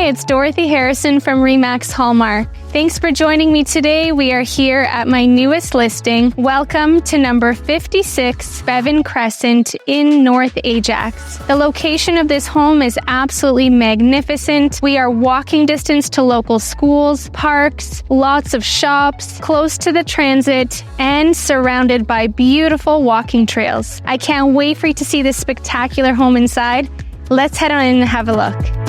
Hi, it's Dorothy Harrison from Remax Hallmark. Thanks for joining me today. We are here at my newest listing. Welcome to number 56 Bevan Crescent in North Ajax. The location of this home is absolutely magnificent. We are walking distance to local schools, parks, lots of shops, close to the transit, and surrounded by beautiful walking trails. I can't wait for you to see this spectacular home inside. Let's head on in and have a look.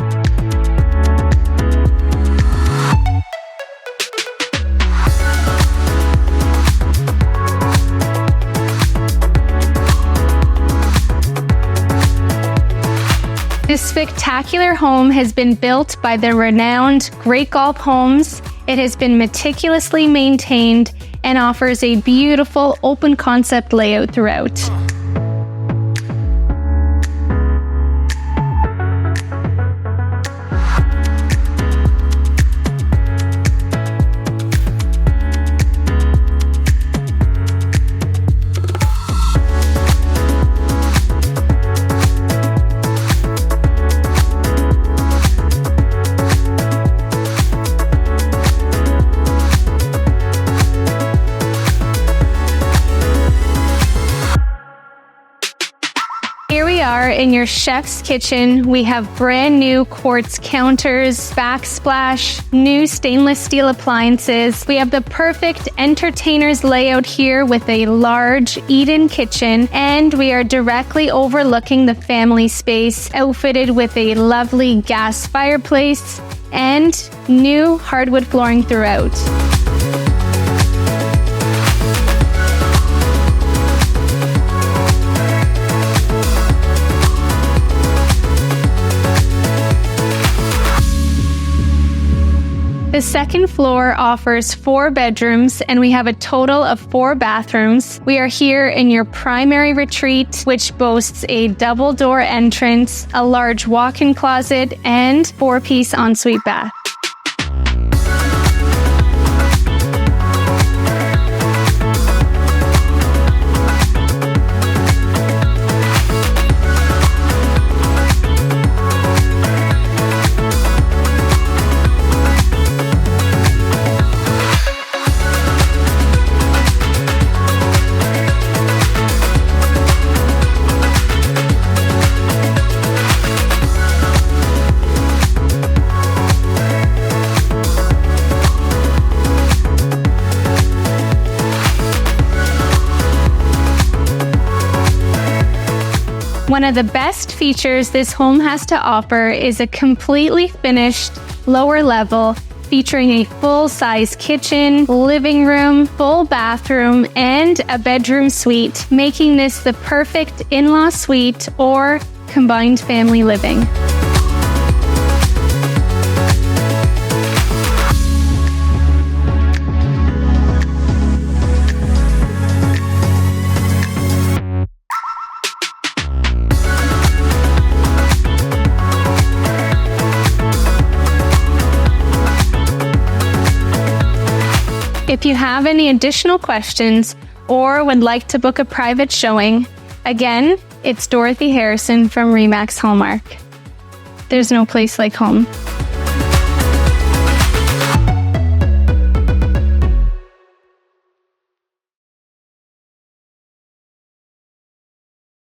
This spectacular home has been built by the renowned Great Gulf Homes. It has been meticulously maintained and offers a beautiful open concept layout throughout. Here we are in your chef's kitchen. We have brand new quartz counters, backsplash, new stainless steel appliances. We have the perfect entertainer's layout here with a large eat-in kitchen, and we are directly overlooking the family space, outfitted with a lovely gas fireplace and new hardwood flooring throughout. The second floor offers 4 bedrooms, and we have a total of 4 bathrooms. We are here in your primary retreat, which boasts a double door entrance, a large walk-in closet, and 4-piece ensuite bath. One of the best features this home has to offer is a completely finished lower level featuring a full-size kitchen, living room, full bathroom, and a bedroom suite, making this the perfect in-law suite or combined family living. If you have any additional questions or would like to book a private showing, again, it's Dorothy Harrison from Remax Hallmark. There's no place like home.